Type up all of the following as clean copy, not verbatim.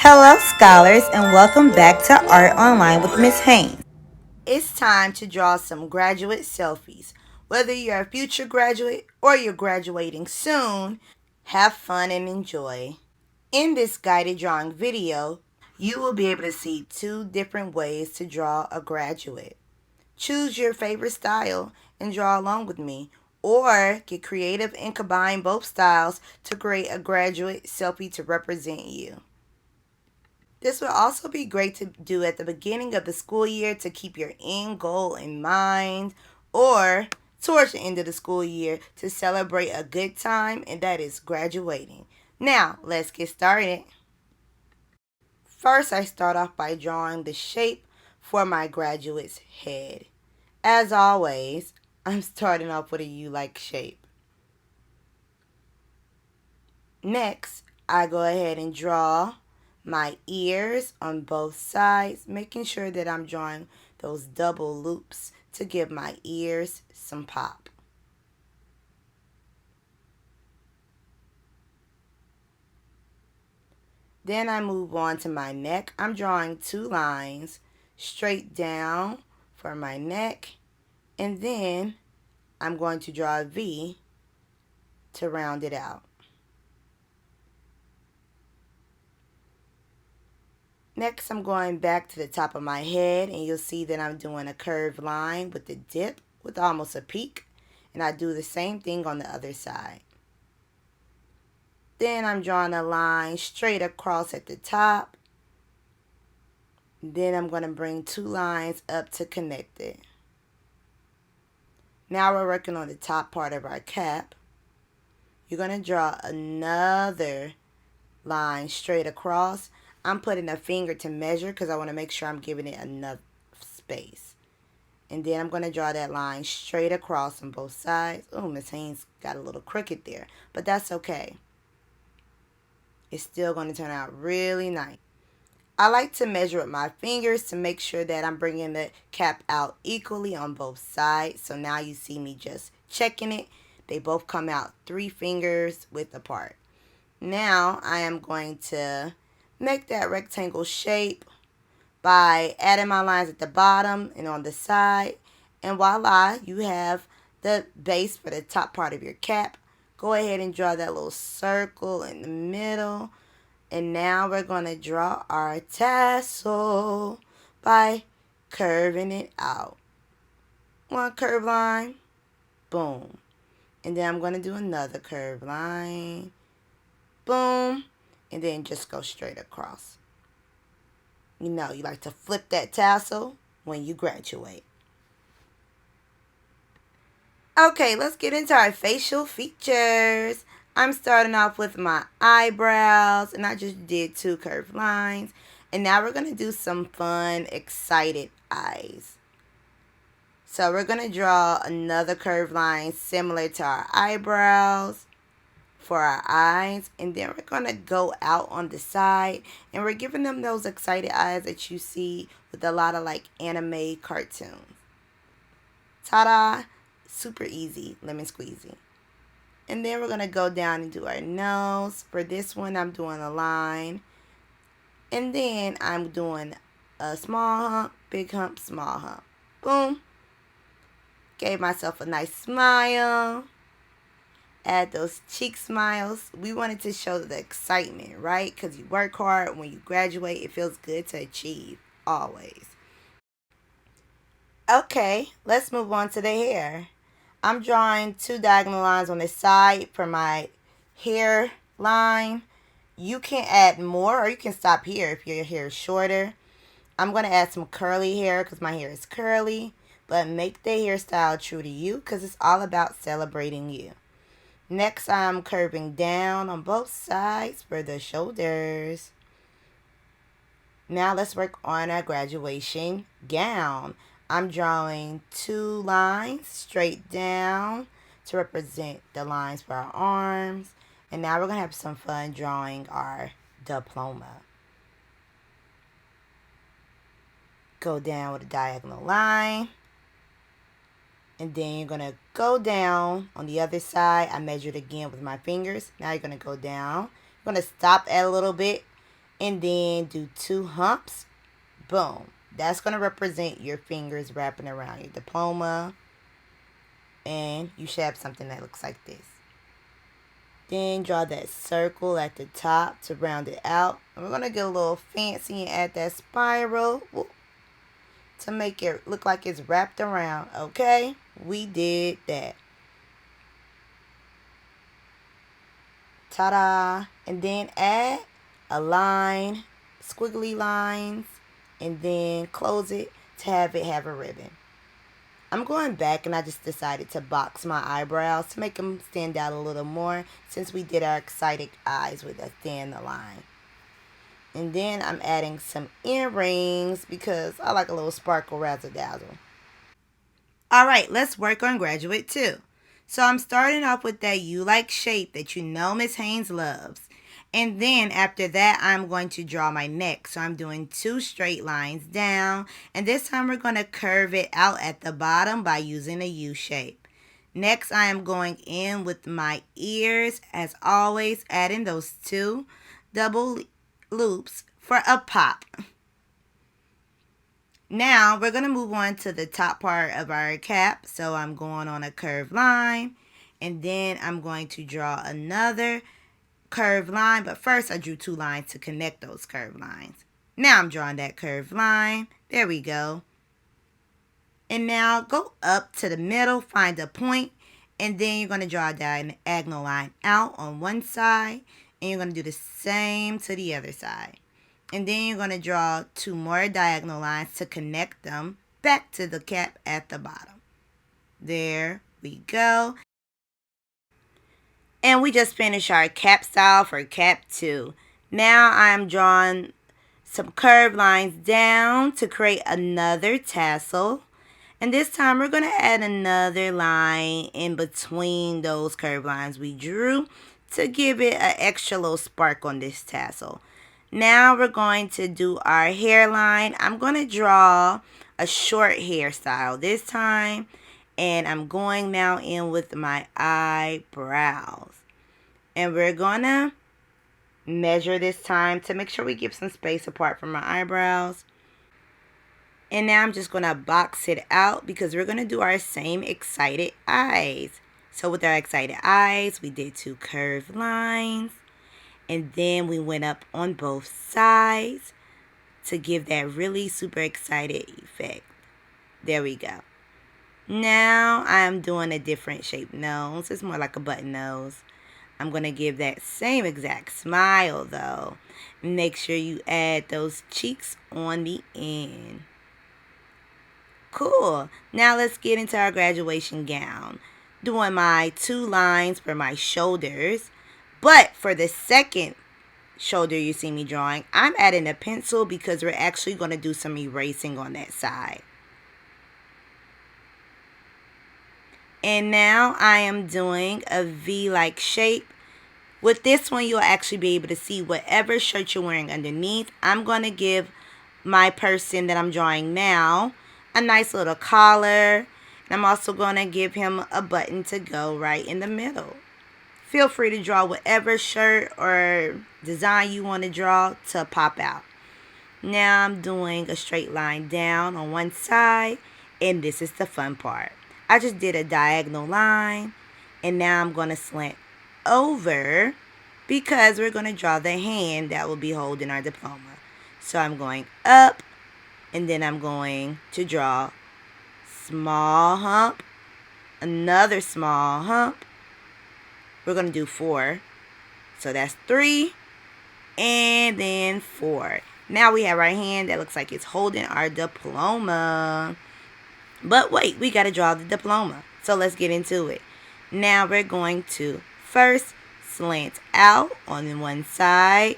Hello, scholars, and welcome back to Art Online with Ms. Haynes. It's time to draw some graduate selfies. Whether you're a future graduate or you're graduating soon, have fun and enjoy. In this guided drawing video, you will be able to see two different ways to draw a graduate. Choose your favorite style and draw along with me, or get creative and combine both styles to create a graduate selfie to represent you. This will also be great to do at the beginning of the school year to keep your end goal in mind, or towards the end of the school year to celebrate a good time, and that is graduating. Now, let's get started. First, I start off by drawing the shape for my graduate's head. As always, I'm starting off with a U-like shape. Next, I go ahead and draw my ears on both sides, making sure that I'm drawing those double loops to give my ears some pop. Then I move on to my neck. I'm drawing two lines straight down for my neck, and then I'm going to draw a V to round it out. Next, I'm going back to the top of my head, and you'll see that I'm doing a curved line with the dip with almost a peak, and I do the same thing on the other side. Then I'm drawing a line straight across at the top. Then I'm going to bring two lines up to connect it. Now we're working on the top part of our cap. You're going to draw another line straight across. I'm putting a finger to measure because I want to make sure I'm giving it enough space. And then I'm going to draw that line straight across on both sides. Oh, Ms. Haynes got a little crooked there, but that's okay. It's still going to turn out really nice. I like to measure with my fingers to make sure that I'm bringing the cap out equally on both sides. So now you see me just checking it. They both come out 3 fingers width apart. Now I am going to make that rectangle shape by adding my lines at the bottom and on the side. And voila, you have the base for the top part of your cap. Go ahead and draw that little circle in the middle. And now we're going to draw our tassel by curving it out. One curved line, boom. And then I'm going to do another curved line, boom. And then just go straight across. You know, you like to flip that tassel when you graduate. Okay, let's get into our facial features. I'm starting off with my eyebrows, and I just did 2 curved lines. And now we're going to do some fun, excited eyes. So we're going to draw another curved line similar to our eyebrows for our eyes. And then we're going to go out on the side, and we're giving them those excited eyes that you see with a lot of like anime cartoons. Ta-da! Super easy, lemon squeezy. And then we're going to go down and do our nose. For this one, I'm doing a line. And then I'm doing a small hump, big hump, small hump. Boom. Gave myself a nice smile. Add those cheek smiles. We wanted to show the excitement, right? Because you work hard. When you graduate, it feels good to achieve. Always. Okay, let's move on to the hair. I'm drawing 2 diagonal lines on the side for my hair line. You can add more, or you can stop here if your hair is shorter. I'm going to add some curly hair because my hair is curly. But make the hairstyle true to you because it's all about celebrating you. Next, I'm curving down on both sides for the shoulders. Now let's work on our graduation gown. I'm drawing 2 lines straight down to represent the lines for our arms. And now we're going to have some fun drawing our diploma. Go down with a diagonal line. And then you're going to go down on the other side. I measured again with my fingers. Now you're going to go down. You're going to stop at a little bit and then do 2 humps. Boom. That's going to represent your fingers wrapping around your diploma, and you should have something that looks like this. Then draw that circle at the top to round it out. And we're going to get a little fancy and add that spiral to make it look like it's wrapped around. Okay, we did that. Ta-da! And then add a line, squiggly lines, and then close it to have it have a ribbon. I'm going back and I just decided to box my eyebrows to make them stand out a little more since we did our excited eyes with a thin line. And then I'm adding some earrings because I like a little sparkle razzle dazzle. Alright, let's work on Graduate 2. So I'm starting off with that U-like shape that you know Ms. Haynes loves. And then after that, I'm going to draw my neck. So I'm doing 2 straight lines down. And this time we're going to curve it out at the bottom by using a U shape. Next, I am going in with my ears, as always, adding those 2 double loops for a pop. Now, we're going to move on to the top part of our cap. So I'm going on a curved line. And then I'm going to draw another curved line. But first, I drew 2 lines to connect those curved lines. Now I'm drawing that curved line. There we go. And now go up to the middle, find a point. And then you're going to draw a diagonal line out on one side. And you're going to do the same to the other side. And then you're going to draw 2 more diagonal lines to connect them back to the cap at the bottom. There we go. And we just finished our cap style for cap 2. Now I'm drawing some curved lines down to create another tassel. And this time we're going to add another line in between those curved lines we drew to give it an extra little spark on this tassel. Now we're going to do our hairline. I'm going to draw a short hairstyle this time. And I'm going now in with my eyebrows. And we're going to measure this time to make sure we give some space apart from my eyebrows. And now I'm just going to box it out because we're going to do our same excited eyes. So with our excited eyes, we did 2 curved lines. And then we went up on both sides to give that really super excited effect. There we go. Now I'm doing a different shaped nose. It's more like a button nose. I'm going to give that same exact smile though. Make sure you add those cheeks on the end. Cool. Now let's get into our graduation gown. Doing my 2 lines for my shoulders. But for the second shoulder you see me drawing, I'm adding a pencil because we're actually going to do some erasing on that side. And now I am doing a V-like shape. With this one, you'll actually be able to see whatever shirt you're wearing underneath. I'm going to give my person that I'm drawing now a nice little collar. And I'm also going to give him a button to go right in the middle. Feel free to draw whatever shirt or design you want to draw to pop out. Now I'm doing a straight line down on one side. And this is the fun part. I just did a diagonal line. And now I'm going to slant over because we're going to draw the hand that will be holding our diploma. So I'm going up. And then I'm going to draw small hump. Another small hump. We're going to do 4. So that's 3. And then 4. Now we have our hand that looks like it's holding our diploma. But wait, we got to draw the diploma. So let's get into it. Now we're going to first slant out on one side.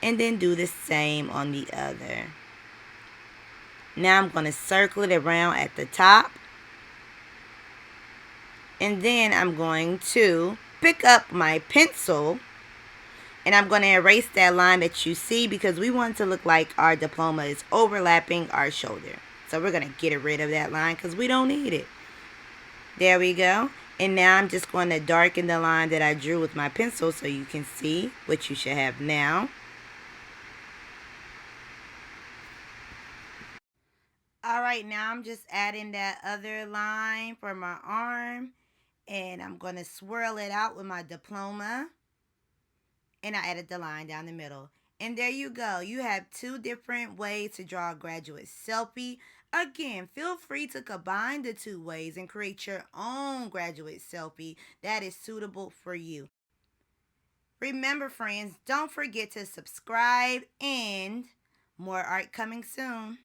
And then do the same on the other. Now I'm going to circle it around at the top. And then I'm going to pick up my pencil and I'm going to erase that line that you see because we want it to look like our diploma is overlapping our shoulder. So we're going to get rid of that line because we don't need it. There we go. And now I'm just going to darken the line that I drew with my pencil so you can see what you should have now. right, now I'm just adding that other line for my arm. And I'm going to swirl it out with my diploma. And I added the line down the middle. And there you go. You have 2 different ways to draw a graduate selfie. Again, feel free to combine the 2 ways and create your own graduate selfie that is suitable for you. Remember, friends, don't forget to subscribe, and more art coming soon.